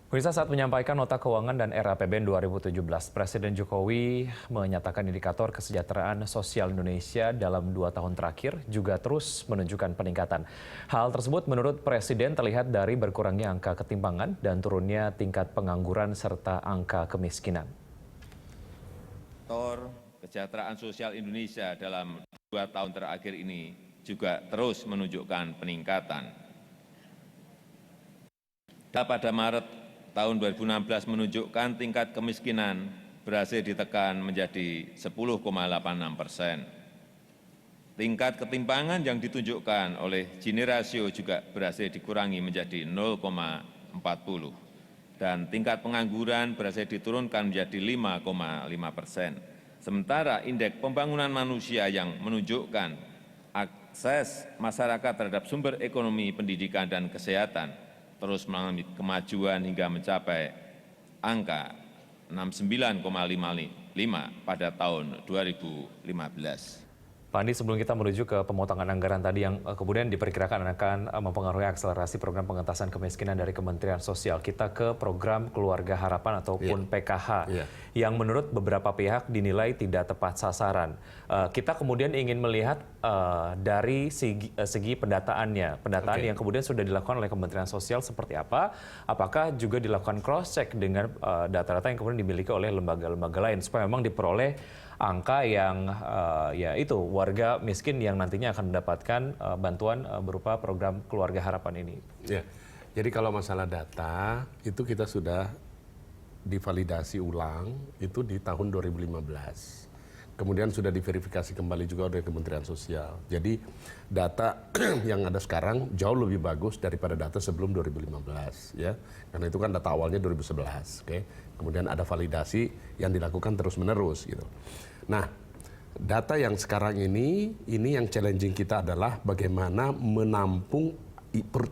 Pemirsa, saat menyampaikan nota keuangan dan RAPBN 2017, Presiden Jokowi menyatakan indikator kesejahteraan sosial Indonesia dalam 2 tahun terakhir juga terus menunjukkan peningkatan. Hal tersebut menurut Presiden terlihat dari berkurangnya angka ketimpangan dan turunnya tingkat pengangguran serta angka kemiskinan. Indikator kesejahteraan sosial Indonesia dalam 2 tahun terakhir ini juga terus menunjukkan peningkatan. Pada Maret tahun 2016 menunjukkan tingkat kemiskinan berhasil ditekan menjadi 10,86%. Tingkat ketimpangan yang ditunjukkan oleh Gini rasio juga berhasil dikurangi menjadi 0,40. Dan tingkat pengangguran berhasil diturunkan menjadi 5,5%. Sementara indeks pembangunan manusia yang menunjukkan akses masyarakat terhadap sumber ekonomi, pendidikan, dan kesehatan terus mengalami kemajuan hingga mencapai angka 69,55 pada tahun 2015. Pak Andi, sebelum kita menuju ke pemotongan anggaran tadi yang kemudian diperkirakan akan mempengaruhi akselerasi program pengentasan kemiskinan dari Kementerian Sosial, kita ke program Keluarga Harapan ataupun PKH yang menurut beberapa pihak dinilai tidak tepat sasaran. Kita kemudian ingin melihat dari segi pendataannya, yang kemudian sudah dilakukan oleh Kementerian Sosial seperti apa, apakah juga dilakukan cross-check dengan data-data yang kemudian dimiliki oleh lembaga-lembaga lain supaya memang diperoleh angka yang ya itu warga miskin yang nantinya akan mendapatkan bantuan berupa program Keluarga Harapan ini. Ya, jadi kalau masalah data itu kita sudah divalidasi ulang itu di tahun 2015. Kemudian sudah diverifikasi kembali juga oleh Kementerian Sosial. Jadi data yang ada sekarang jauh lebih bagus daripada data sebelum 2015 ya. Karena itu kan data awalnya 2011, oke. Kemudian ada validasi yang dilakukan terus-menerus gitu. Nah, data yang sekarang ini yang challenging kita adalah bagaimana menampung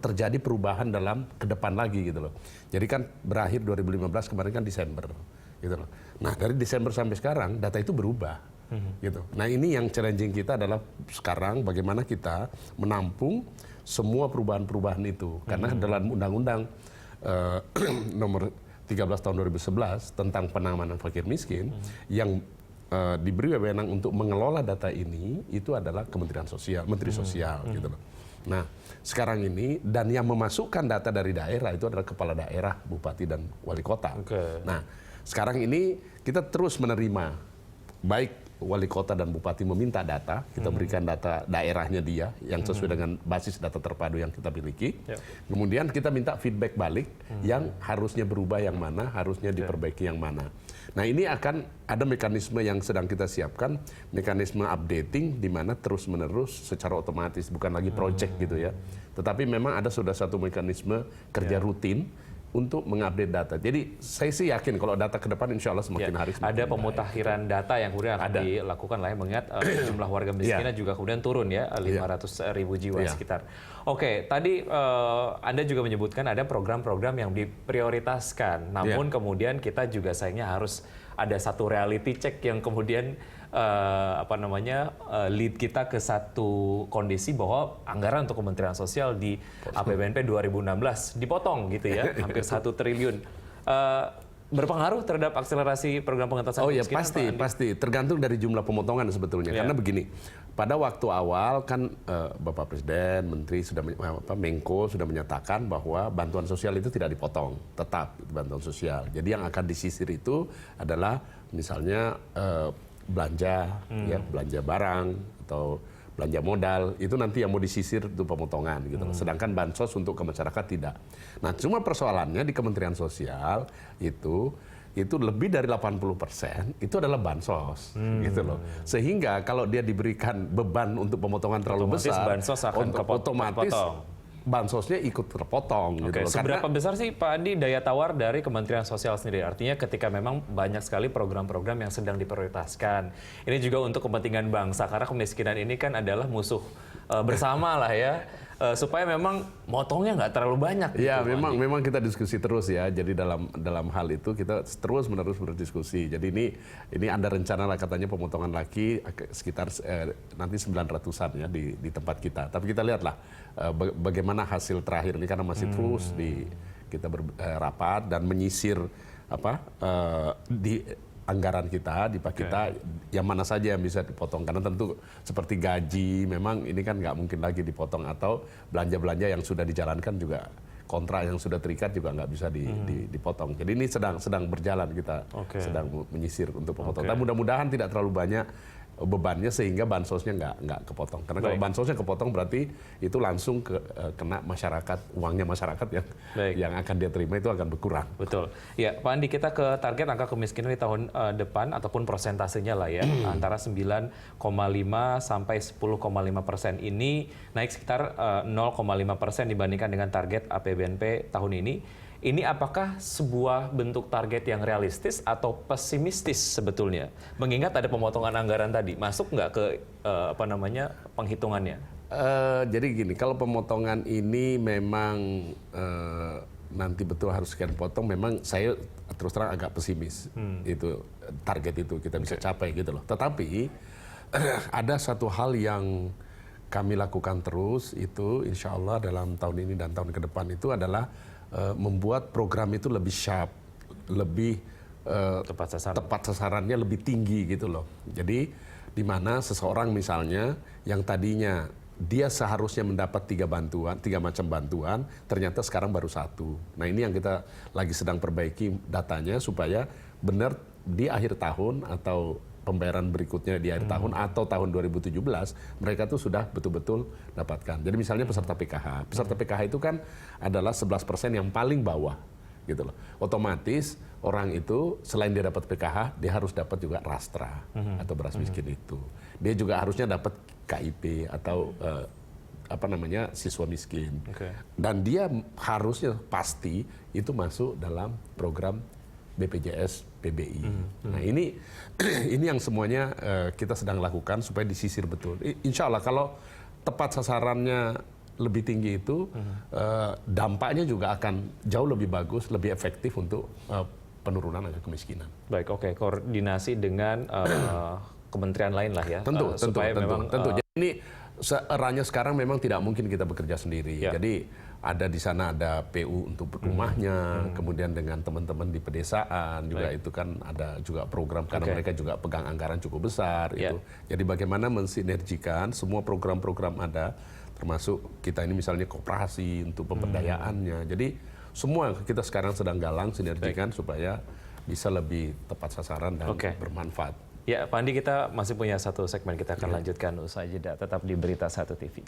terjadi perubahan dalam ke depan lagi gitu loh. Jadi kan berakhir 2015 kemarin kan Desember gitu loh. Nah, dari Desember sampai sekarang data itu berubah. Gitu. Nah, ini yang challenging kita adalah sekarang bagaimana kita menampung semua perubahan-perubahan itu. Karena dalam Undang-Undang nomor 13 tahun 2011 tentang penanganan fakir miskin yang diberi wewenang untuk mengelola data ini itu adalah Kementerian Sosial, Menteri Sosial gitu loh. Nah, sekarang ini dan yang memasukkan data dari daerah itu adalah kepala daerah, bupati dan wali kota. Nah, sekarang ini kita terus menerima baik wali kota dan bupati meminta data, kita berikan data daerahnya dia yang sesuai dengan basis data terpadu yang kita miliki. Kemudian kita minta feedback balik yang harusnya berubah yang mana, harusnya diperbaiki yang mana. Nah, ini akan ada mekanisme yang sedang kita siapkan, mekanisme updating di mana terus-menerus secara otomatis, bukan lagi project gitu ya. Tetapi memang ada sudah satu mekanisme kerja rutin untuk mengupdate data. Jadi saya sih yakin kalau data ke depan insya Allah semakin hari semakin ada pemutakhiran data yang kemudian akan dilakukan lah ya, mengingat jumlah warga miskinnya juga kemudian turun ya, 500.000 jiwa sekitar. Oke, tadi Anda juga menyebutkan ada program-program yang diprioritaskan, namun kemudian kita juga sayangnya harus ada satu reality check yang kemudian lead kita ke satu kondisi bahwa anggaran untuk Kementerian Sosial di APBNP 2016 dipotong gitu ya, hampir 1 triliun. Berpengaruh terhadap akselerasi program pengentasan kemiskinan? Pasti. Tergantung dari jumlah pemotongan sebetulnya. Karena begini, pada waktu awal kan Bapak Presiden, Menteri sudah Menko sudah menyatakan bahwa bantuan sosial itu tidak dipotong, tetap bantuan sosial. Jadi yang akan disisir itu adalah misalnya belanja, belanja barang atau belanja modal, itu nanti yang mau disisir itu pemotongan gitu. Sedangkan bansos untuk ke masyarakat tidak. Nah, cuma persoalannya di Kementerian Sosial itu lebih dari 80% itu adalah bansos gitu loh. Sehingga kalau dia diberikan beban untuk pemotongan terlalu besar, bansos akan otomatis bansosnya ikut terpotong. Gitu loh. Seberapa besar sih Pak Andi daya tawar dari Kementerian Sosial sendiri? Artinya ketika memang banyak sekali program-program yang sedang diprioritaskan. Ini juga untuk kepentingan bangsa, karena kemiskinan ini kan adalah musuh bersama lah ya. Supaya memang motongnya nggak terlalu banyak. Ya, gitu, memang kita diskusi terus ya. Jadi dalam hal itu kita terus-menerus berdiskusi. Jadi ini ada rencana lah katanya pemotongan lagi sekitar nanti 900-an ya di tempat kita. Tapi kita lihatlah bagaimana hasil terakhir ini karena masih terus kita rapat dan menyisir di anggaran kita, di pak kita, yang mana saja yang bisa dipotong. Karena tentu seperti gaji, memang ini kan nggak mungkin lagi dipotong, atau belanja-belanja yang sudah dijalankan juga, kontrak yang sudah terikat juga nggak bisa dipotong. Jadi ini sedang berjalan, kita sedang menyisir untuk pemotong. Dan mudah-mudahan tidak terlalu banyak bebannya sehingga bansosnya nggak kepotong. Karena kalau bansosnya kepotong berarti itu langsung kena masyarakat, uangnya masyarakat yang akan dia terima itu akan berkurang. Betul. Ya, Pak Andi, kita ke target angka kemiskinan di tahun depan ataupun persentasenya lah ya, antara 9,5 sampai 10,5%. Ini naik sekitar 0,5% dibandingkan dengan target APBNP tahun ini. Ini apakah sebuah bentuk target yang realistis atau pesimistis sebetulnya? Mengingat ada pemotongan anggaran tadi, masuk nggak ke penghitungannya? Jadi gini, kalau pemotongan ini memang nanti betul harus sekian potong, memang saya terus terang agak pesimis. Itu target itu kita bisa capai gitu loh. Tetapi ada satu hal yang kami lakukan terus, itu insya Allah dalam tahun ini dan tahun ke depan itu adalah membuat program itu lebih sharp, lebih tepat sasarannya lebih tinggi gitu loh. Jadi di mana seseorang misalnya yang tadinya dia seharusnya mendapat 3 macam bantuan, ternyata sekarang baru 1. Nah ini yang kita lagi sedang perbaiki datanya supaya benar di akhir tahun atau pembayaran berikutnya di akhir tahun atau tahun 2017 mereka tuh sudah betul-betul dapatkan. Jadi misalnya peserta PKH. Peserta PKH itu kan adalah 11% yang paling bawah gitu loh. Otomatis orang itu selain dia dapat PKH, dia harus dapat juga rastra atau beras miskin itu. Dia juga harusnya dapat KIP atau siswa miskin. Dan dia harusnya pasti itu masuk dalam program BPJS PBI. Nah ini yang semuanya kita sedang lakukan supaya disisir betul. Insya Allah kalau tepat sasarannya lebih tinggi itu, dampaknya juga akan jauh lebih bagus, lebih efektif untuk penurunan angka kemiskinan. Baik, koordinasi dengan kementerian lain lah ya. Tentu. Memang, Jadi ini eranya sekarang memang tidak mungkin kita bekerja sendiri. Jadi ada di sana ada PU untuk rumahnya, kemudian dengan teman-teman di pedesaan juga itu kan ada juga program karena mereka juga pegang anggaran cukup besar itu. Jadi bagaimana mensinergikan semua program-program ada, termasuk kita ini misalnya koperasi untuk pemberdayaannya. Jadi semua kita sekarang sedang galang sinergikan supaya bisa lebih tepat sasaran dan bermanfaat. Ya, Pak Andi, kita masih punya satu segmen, kita akan lanjutkan usai jeda. Tetap di Berita 1 TV.